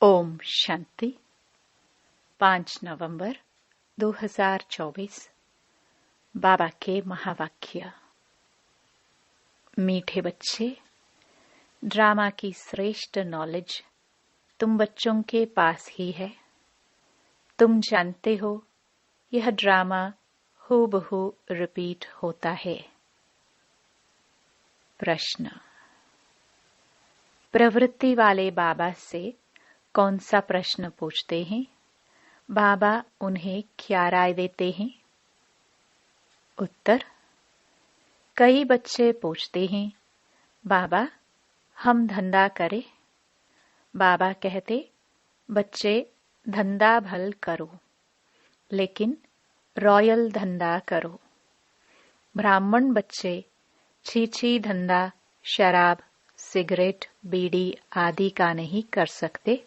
ओम शांति। 5 नवंबर 2024। बाबा के महावाक्य। मीठे बच्चे, ड्रामा की श्रेष्ठ नॉलेज तुम बच्चों के पास ही है। तुम जानते हो यह ड्रामा हूबहू रिपीट होता है। प्रश्न। प्रवृत्ति वाले बाबा से कौन सा प्रश्न पूछते हैं? बाबा उन्हें क्या राय देते हैं? उत्तर। कई बच्चे पूछते हैं, बाबा हम धंधा करें? बाबा कहते, बच्चे धंधा भल करो, लेकिन रॉयल धंधा करो। ब्राह्मण बच्चे छीछी धंधा शराब, सिगरेट, बीड़ी आदि का नहीं कर सकते,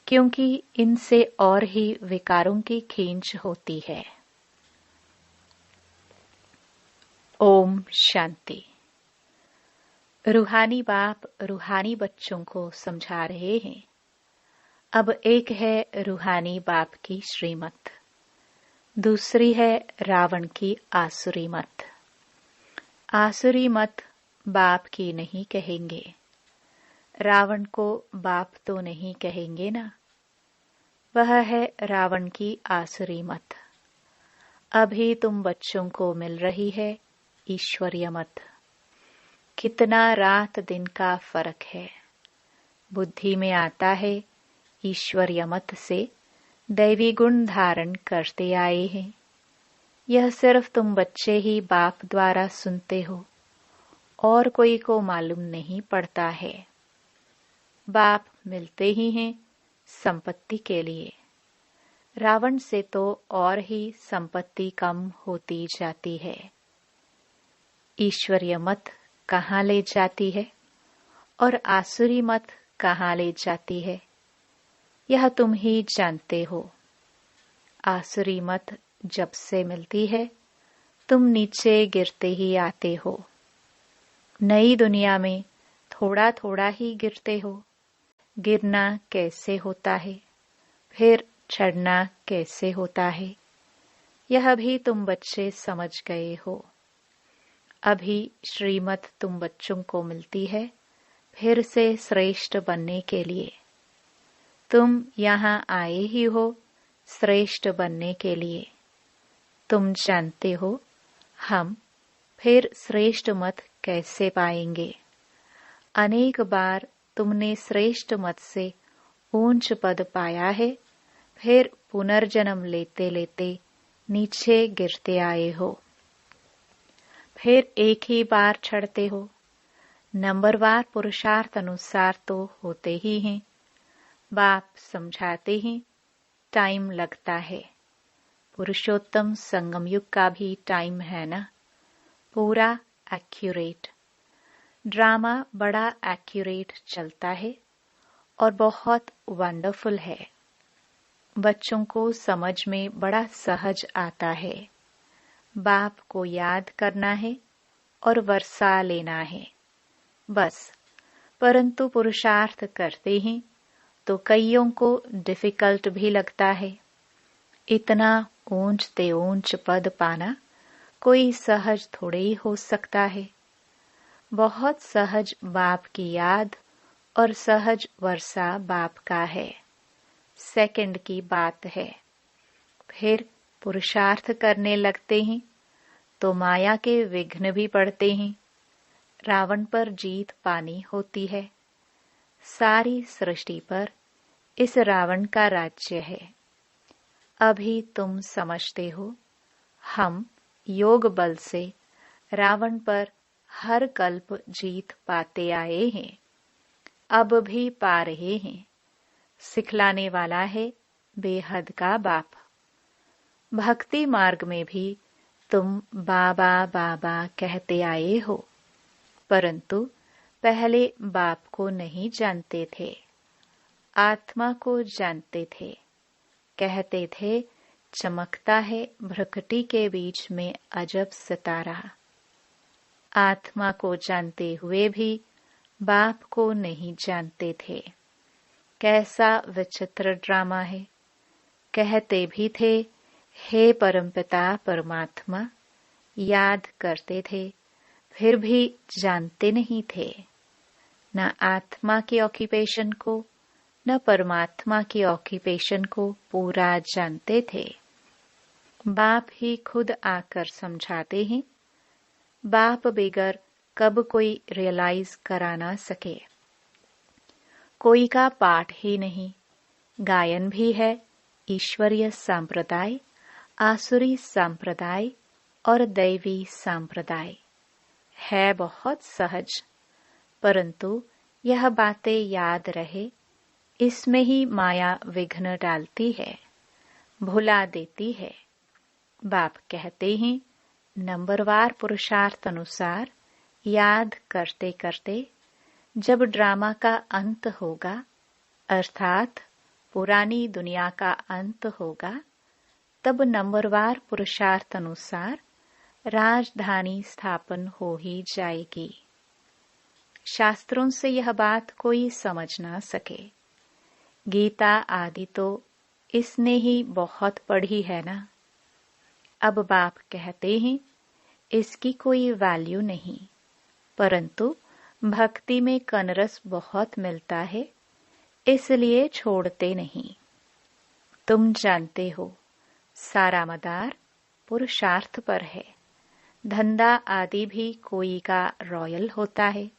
क्योंकि इनसे और ही विकारों की खींच होती है। ओम शांति। रूहानी बाप रूहानी बच्चों को समझा रहे हैं। अब एक है रूहानी बाप की श्रीमत, दूसरी है रावण की आसुरी मत। आसुरी मत बाप की नहीं कहेंगे, रावण को बाप तो नहीं कहेंगे ना। वह है रावण की आसुरी मत। अभी तुम बच्चों को मिल रही है ईश्वरीय मत। कितना रात दिन का फर्क है। बुद्धि में आता है ईश्वरीय मत से दैवी गुण धारण करते आए हैं। यह सिर्फ तुम बच्चे ही बाप द्वारा सुनते हो, और कोई को मालूम नहीं पड़ता है। बाप मिलते ही हैं संपत्ति के लिए। रावण से तो और ही संपत्ति कम होती जाती है। ईश्वरीय मत कहाँ ले जाती है और आसुरी मत कहाँ ले जाती है, यह तुम ही जानते हो। आसुरी मत जब से मिलती है, तुम नीचे गिरते ही आते हो। नई दुनिया में थोड़ा थोड़ा ही गिरते हो। गिरना कैसे होता है, फिर चढ़ना कैसे होता है, यह भी तुम बच्चे समझ गए हो। अभी श्रीमत तुम बच्चों को मिलती है फिर से श्रेष्ठ बनने के लिए। तुम यहाँ आए ही हो श्रेष्ठ बनने के लिए। तुम जानते हो हम फिर श्रेष्ठ मत कैसे पाएंगे। अनेक बार तुमने श्रेष्ठ मत से ऊंच पद पाया है, फिर पुनर्जन्म लेते लेते नीचे गिरते आए हो। फिर एक ही बार चढ़ते हो। नंबरवार पुरुषार्थ अनुसार तो होते ही हैं। बाप समझाते हैं टाइम लगता है। पुरुषोत्तम संगम युग का भी टाइम है ना, पूरा एक्यूरेट। ड्रामा बड़ा एक्यूरेट चलता है और बहुत वंडरफुल है। बच्चों को समझ में बड़ा सहज आता है। बाप को याद करना है और वर्षा लेना है, बस। परंतु पुरुषार्थ करते हैं तो कईयों को डिफिकल्ट भी लगता है। इतना ऊंच ते ऊंच पद पाना कोई सहज थोड़े ही हो सकता है। बहुत सहज बाप की याद और सहज वर्षा बाप का है। सेकंड की बात है। फिर पुरुषार्थ करने लगते हैं तो माया के विघ्न भी पड़ते हैं। रावण पर जीत पानी होती है। सारी सृष्टि पर इस रावण का राज्य है। अभी तुम समझते हो हम योग बल से रावण पर हर कल्प जीत पाते आए हैं, अब भी पा रहे हैं। सिखलाने वाला है बेहद का बाप। भक्ति मार्ग में भी तुम बाबा बाबा कहते आए हो, परंतु पहले बाप को नहीं जानते थे, आत्मा को जानते थे। कहते थे चमकता है भ्रकटी के बीच में अजब सितारा। आत्मा को जानते हुए भी बाप को नहीं जानते थे। कैसा विचित्र ड्रामा है। कहते भी थे हे परमपिता परमात्मा, याद करते थे, फिर भी जानते नहीं थे। न आत्मा के ऑक्यूपेशन को न परमात्मा की ऑक्यूपेशन को पूरा जानते थे। बाप ही खुद आकर समझाते हैं। बाप बगैर कब कोई रियलाइज करा ना सके। कोई का पाठ ही नहीं। गायन भी है ईश्वरीय संप्रदाय, आसुरी संप्रदाय और दैवी संप्रदाय है बहुत सहज, परंतु यह बातें याद रहे, इसमें ही माया विघ्न डालती है, भुला देती है। बाप कहते हैं नंबरवार पुरुषार्थ अनुसार याद करते करते जब ड्रामा का अंत होगा, अर्थात पुरानी दुनिया का अंत होगा, तब नंबरवार पुरुषार्थ अनुसार राजधानी स्थापन हो ही जाएगी। शास्त्रों से यह बात कोई समझ ना सके। गीता आदि तो इसने ही बहुत पढ़ी है ना। अब बाप कहते हैं इसकी कोई वैल्यू नहीं, परंतु भक्ति में कनरस बहुत मिलता है, इसलिए छोड़ते नहीं। तुम जानते हो सारा मदार पुरुषार्थ पर है। धंधा आदि भी कोई का रॉयल होता है,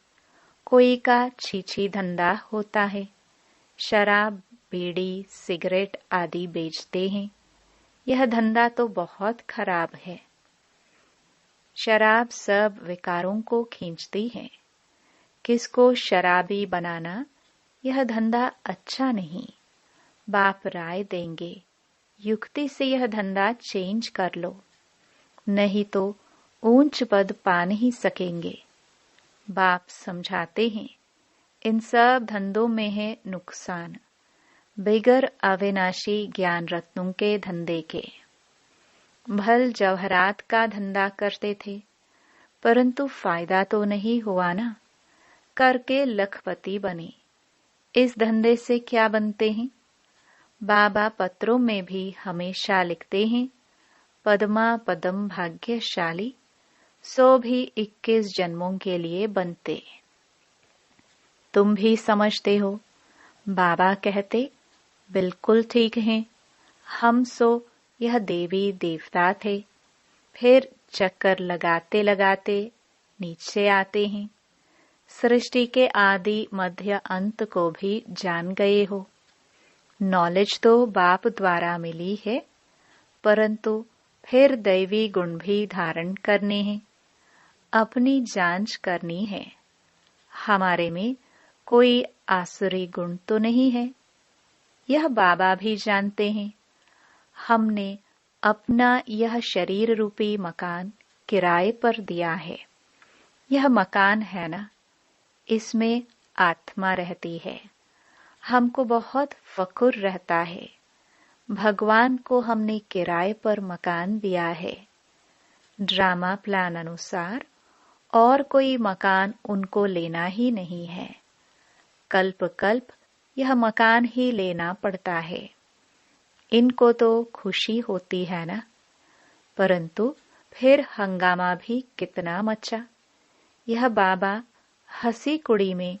कोई का छीछी धंधा होता है। शराब, बीड़ी, सिगरेट आदि बेचते हैं। यह धंधा तो बहुत खराब है। शराब सब विकारों को खींचती है। किसको शराबी बनाना यह धंधा अच्छा नहीं। बाप राय देंगे, युक्ति से यह धंधा चेंज कर लो, नहीं तो ऊंच पद पा नहीं सकेंगे। बाप समझाते हैं इन सब धंधों में है नुकसान, बगैर अविनाशी ज्ञान रत्नों के धंधे के। भल जवाहरात का धंधा करते थे, परंतु फायदा तो नहीं हुआ ना। करके लखपति बने। इस धंधे से क्या बनते हैं? बाबा पत्रों में भी हमेशा लिखते हैं, पद्मा पदम भाग्यशाली, सो भी 21 जन्मों के लिए बनते। तुम भी समझते हो। बाबा कहते बिल्कुल ठीक है। हम सो यह देवी देवता थे, फिर चक्कर लगाते लगाते नीचे आते हैं। सृष्टि के आदि मध्य अंत को भी जान गए हो। नॉलेज तो बाप द्वारा मिली है, परंतु फिर दैवी गुण भी धारण करने हैं, अपनी जांच करनी है। हमारे में कोई आसुरी गुण तो नहीं है, यह बाबा भी जानते हैं। हमने अपना यह शरीर रूपी मकान किराए पर दिया है। यह मकान है ना, इसमें आत्मा रहती है। हमको बहुत फक्र रहता है। भगवान को हमने किराए पर मकान दिया है। ड्रामा प्लान अनुसार और कोई मकान उनको लेना ही नहीं है। कल्प कल्प यह मकान ही लेना पड़ता है। इनको तो खुशी होती है ना, परंतु फिर हंगामा भी कितना मचा। यह बाबा हंसी कुड़ी में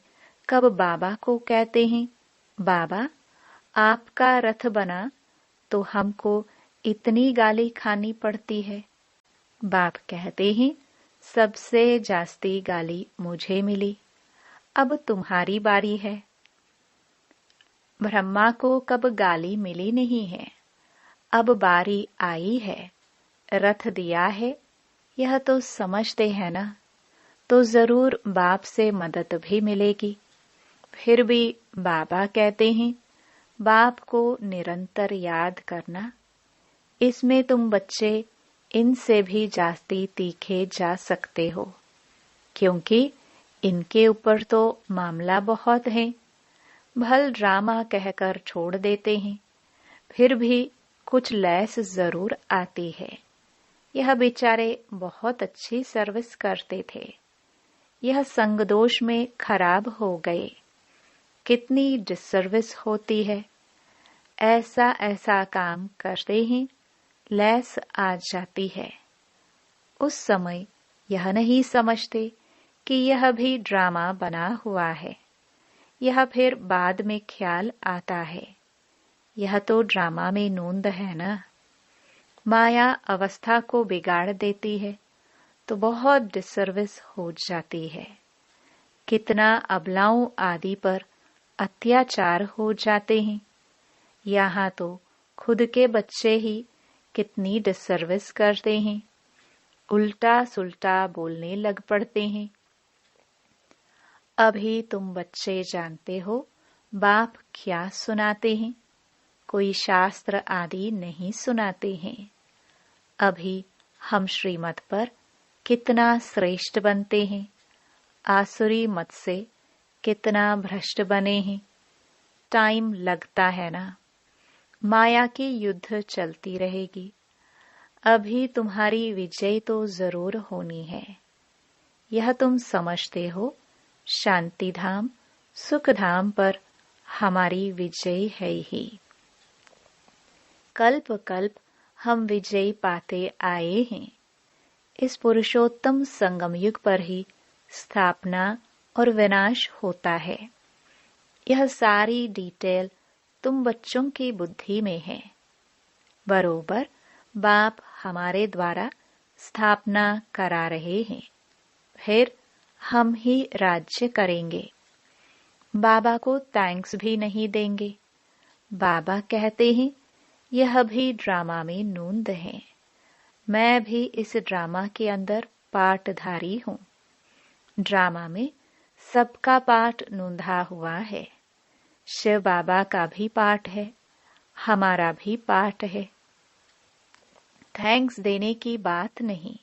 कब बाबा को कहते हैं, बाबा आपका रथ बना तो हमको इतनी गाली खानी पड़ती है। बाप कहते हैं सबसे जास्ती गाली मुझे मिली, अब तुम्हारी बारी है। ब्रह्मा को कब गाली मिली नहीं है, अब बारी आई है। रथ दिया है, यह तो समझते हैं ना, तो जरूर बाप से मदद भी मिलेगी। फिर भी बाबा कहते हैं बाप को निरंतर याद करना। इसमें तुम बच्चे इनसे भी जास्ती तीखे जा सकते हो, क्योंकि इनके ऊपर तो मामला बहुत है। भल ड्रामा कहकर छोड़ देते हैं, फिर भी कुछ लैस जरूर आती है। यह बेचारे बहुत अच्छी सर्विस करते थे, यह संगदोष में खराब हो गए। कितनी डिसर्विस होती है। ऐसा ऐसा काम करते ही लैस आ जाती है। उस समय यह नहीं समझते कि यह भी ड्रामा बना हुआ है। यह फिर बाद में ख्याल आता है, यह तो ड्रामा में नूंद है ना। माया अवस्था को बिगाड़ देती है तो बहुत डिसर्विस हो जाती है। कितना अबलाओं आदि पर अत्याचार हो जाते हैं। यहाँ तो खुद के बच्चे ही कितनी डिसर्विस करते हैं, उल्टा सुल्टा बोलने लग पड़ते हैं। अभी तुम बच्चे जानते हो बाप क्या सुनाते हैं, कोई शास्त्र आदि नहीं सुनाते हैं। अभी हम श्रीमत पर कितना श्रेष्ठ बनते हैं, आसुरी मत से कितना भ्रष्ट बने हैं। टाइम लगता है ना। माया की युद्ध चलती रहेगी। अभी तुम्हारी विजय तो जरूर होनी है। यह तुम समझते हो, शांति धाम सुख धाम पर हमारी विजय है ही। कल्प कल्प हम विजय पाते आए हैं। इस पुरुषोत्तम संगम युग पर ही स्थापना और विनाश होता है। यह सारी डिटेल तुम बच्चों की बुद्धि में है। बरोबर बाप हमारे द्वारा स्थापना करा रहे हैं, फिर हम ही राज्य करेंगे। बाबा को थैंक्स भी नहीं देंगे। बाबा कहते हैं यह भी ड्रामा में नूंद है। मैं भी इस ड्रामा के अंदर पार्टधारी हूँ। ड्रामा में सबका पार्ट नूंधा हुआ है। शिव बाबा का भी पार्ट है, हमारा भी पार्ट है। थैंक्स देने की बात नहीं।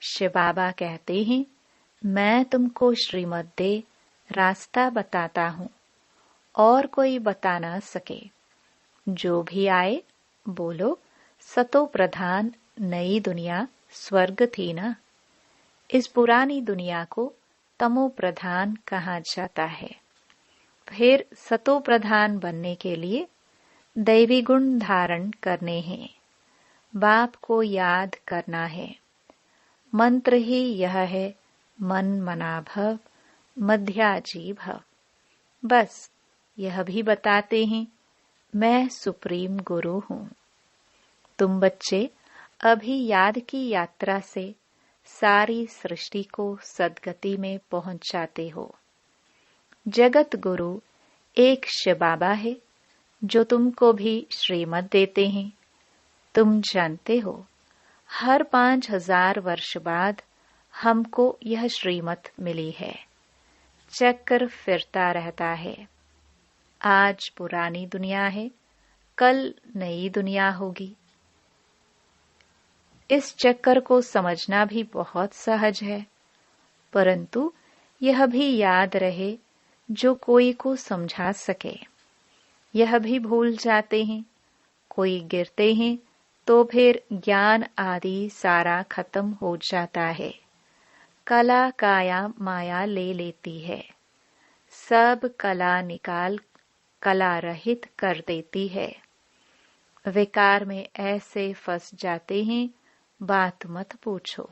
शिव बाबा कहते हैं मैं तुमको श्रीमत दे रास्ता बताता हूँ, और कोई बता ना सके। जो भी आए बोलो सतो प्रधान नई दुनिया स्वर्ग थी ना। इस पुरानी दुनिया को तमो प्रधान कहा जाता है। फिर सतो प्रधान बनने के लिए दैवी गुण धारण करने हैं। बाप को याद करना है। मंत्र ही यह है, मन मना भव मध्याजी भव। बस यह भी बताते हैं मैं सुप्रीम गुरु हूँ। तुम बच्चे अभी याद की यात्रा से सारी सृष्टि को सद्गति में पहुंचाते हो। जगत गुरु एक शिव बाबा है जो तुमको भी श्रीमत देते हैं। तुम जानते हो हर 5000 वर्ष बाद हमको यह श्रीमत मिली है। चक्र फिरता रहता है। आज पुरानी दुनिया है, कल नई दुनिया होगी। इस चक्कर को समझना भी बहुत सहज है, परंतु यह भी याद रहे जो कोई को समझा सके। यह भी भूल जाते हैं। कोई गिरते हैं तो फिर ज्ञान आदि सारा खत्म हो जाता है। कला काया माया ले लेती है। सब कला निकाल कला रहित कर देती है। विकार में ऐसे फंस जाते हैं, बात मत पूछो।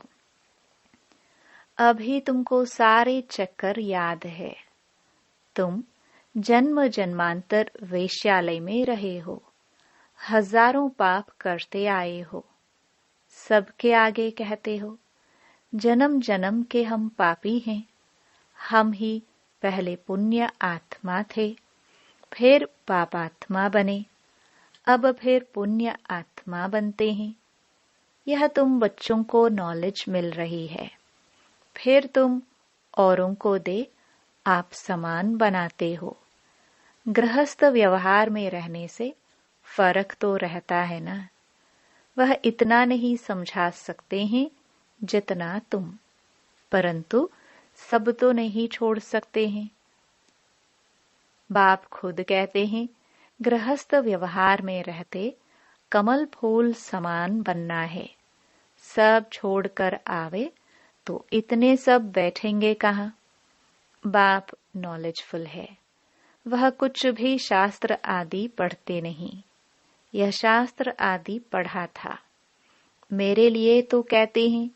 अभी तुमको सारे चक्कर याद है। तुम जन्म जन्मांतर वेश्यालय में रहे हो, हजारों पाप करते आए हो। सबके आगे कहते हो जन्म जन्म के हम पापी हैं। हम ही पहले पुण्य आत्मा थे, फिर पापात्मा बने, अब फिर पुण्य आत्मा बनते हैं। यह तुम बच्चों को नॉलेज मिल रही है। फिर तुम औरों को दे आप समान बनाते हो। गृहस्थ व्यवहार में रहने से फर्क तो रहता है ना। वह इतना नहीं समझा सकते हैं जितना तुम, परंतु सब तो नहीं छोड़ सकते हैं। बाप खुद कहते हैं गृहस्थ व्यवहार में रहते कमल फूल समान बनना है। सब छोड़कर आवे तो इतने सब बैठेंगे कहाँ। बाप नॉलेजफुल है, वह कुछ भी शास्त्र आदि पढ़ते नहीं। यह शास्त्र आदि पढ़ा था। मेरे लिए तो कहते हैं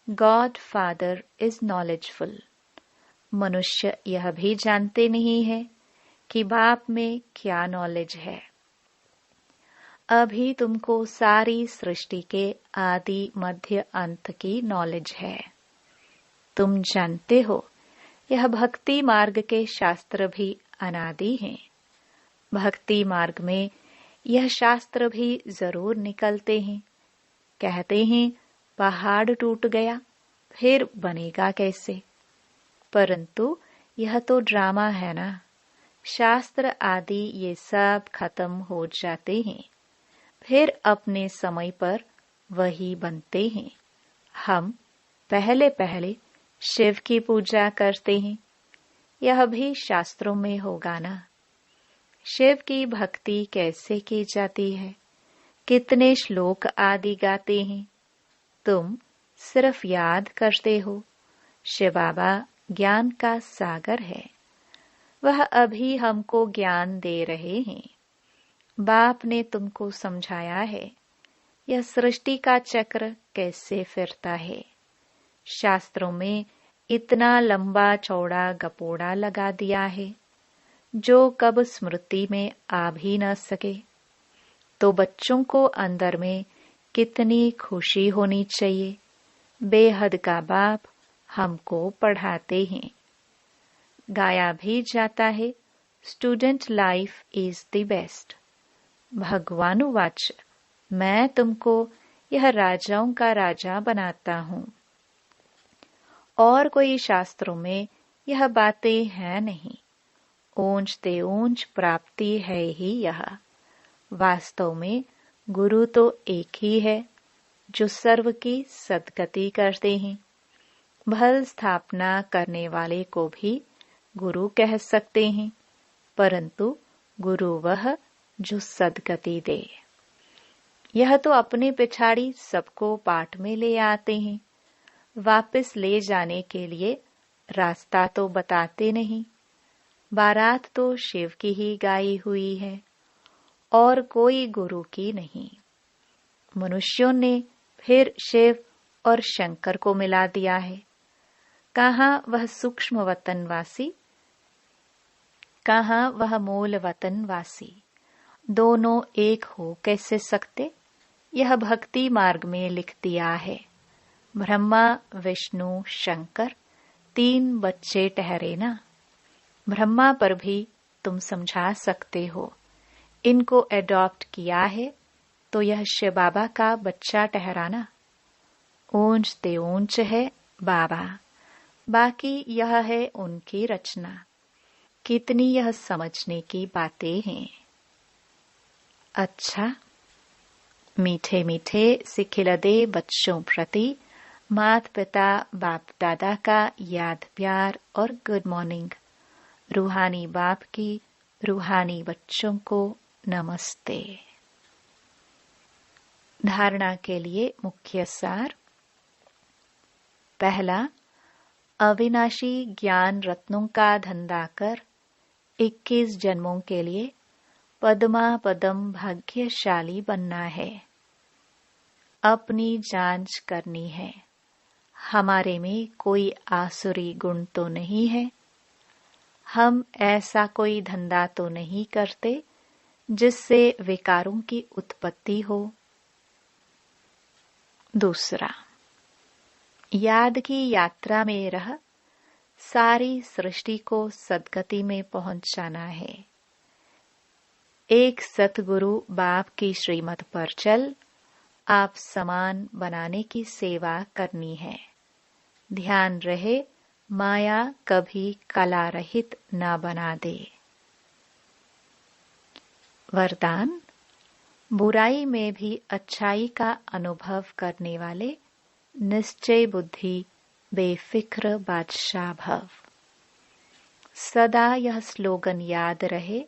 गॉड फादर इज नॉलेजफुल। मनुष्य यह भी जानते नहीं है कि बाप में क्या नॉलेज है। अभी तुमको सारी सृष्टि के आदि मध्य अंत की नॉलेज है। तुम जानते हो यह भक्ति मार्ग के शास्त्र भी अनादि हैं। भक्ति मार्ग में यह शास्त्र भी जरूर निकलते हैं। कहते हैं पहाड़ टूट गया फिर बनेगा कैसे। परंतु यह तो ड्रामा है ना। शास्त्र आदि ये सब खत्म हो जाते हैं, फिर अपने समय पर वही बनते हैं। हम पहले पहले शिव की पूजा करते हैं, यह भी शास्त्रों में होगा ना। शिव की भक्ति कैसे की जाती है, कितने श्लोक आदि गाते हैं, तुम सिर्फ याद करते हो। शिव बाबा ज्ञान का सागर है, वह अभी हमको ज्ञान दे रहे हैं। बाप ने तुमको समझाया है यह सृष्टि का चक्र कैसे फिरता है। शास्त्रों में इतना लंबा चौड़ा गपोड़ा लगा दिया है जो कब स्मृति में आ भी न सके। तो बच्चों को अंदर में कितनी खुशी होनी चाहिए। बेहद का बाप हमको पढ़ाते हैं। गाया भी जाता है student life is the best. भगवानुवाच मैं तुमको यह राजाओं का राजा बनाता हूँ। और कोई शास्त्रों में यह बातें हैं नहीं। ऊंच ते ऊंच प्राप्ति है ही यह। वास्तव में गुरु तो एक ही है जो सर्व की सद्गति करते हैं। भल स्थापना करने वाले को भी गुरु कह सकते हैं, परंतु गुरु वह जो सद्गति दे। यह तो अपने पिछाड़ी सबको पाठ में ले आते हैं, वापस ले जाने के लिए रास्ता तो बताते नहीं। बारात तो शिव की ही गाई हुई है और कोई गुरु की नहीं। मनुष्यों ने फिर शिव और शंकर को मिला दिया है। कहाँ वह सूक्ष्म वतनवासी, कहाँ वह मूल वतनवासी। दोनों एक हो कैसे सकते। यह भक्ति मार्ग में लिख दिया है। ब्रह्मा विष्णु शंकर तीन बच्चे ठहरे ना। ब्रह्मा पर भी तुम समझा सकते हो। इनको एडॉप्ट किया है तो यह शिव बाबा का बच्चा ठहराना। ऊंच ते ऊंच है बाबा, बाकी यह है उनकी रचना। कितनी यह समझने की बातें हैं। अच्छा, मीठे मीठे सिखिलदे बच्चों प्रति माता पिता बाप दादा का याद प्यार और गुड मॉर्निंग। रूहानी बाप की रूहानी बच्चों को नमस्ते। धारणा के लिए मुख्य सार। पहला, अविनाशी ज्ञान रत्नों का धंधा कर 21 जन्मों के लिए पद्मा पदम भाग्यशाली बनना है। अपनी जांच करनी है। हमारे में कोई आसुरी गुण तो नहीं है। हम ऐसा कोई धंधा तो नहीं करते जिससे विकारों की उत्पत्ति हो। दूसरा, याद की यात्रा में रह सारी सृष्टि को सद्गति में पहुंचाना है। एक सतगुरु बाप की श्रीमत पर चल आप समान बनाने की सेवा करनी है। ध्यान रहे माया कभी कला रहित न बना दे। वरदान, बुराई में भी अच्छाई का अनुभव करने वाले निश्चय बुद्धि बेफिक्र बादशाह भव। सदा यह स्लोगन याद रहे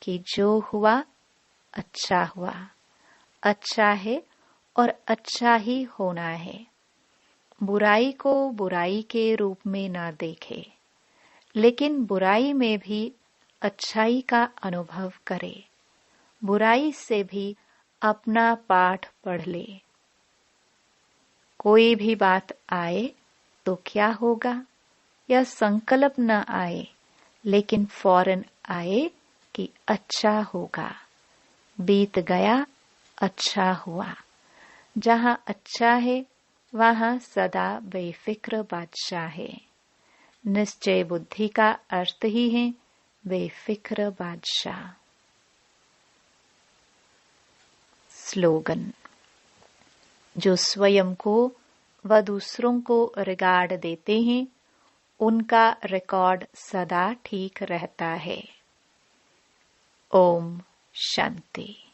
कि जो हुआ अच्छा हुआ, अच्छा है और अच्छा ही होना है। बुराई को बुराई के रूप में न देखे, लेकिन बुराई में भी अच्छाई का अनुभव करे, बुराई से भी अपना पाठ पढ़ ले। कोई भी बात आए तो क्या होगा, यह संकल्प न आए, लेकिन फौरन आए कि अच्छा होगा। बीत गया, अच्छा हुआ। जहां अच्छा है वहां सदा बेफिक्र बादशाह है। निश्चय बुद्धि का अर्थ ही है बेफिक्र बादशाह। स्लोगन: जो स्वयं को व दूसरों को रिगार्ड देते हैं, उनका रिकॉर्ड सदा ठीक रहता है। ओम शांति।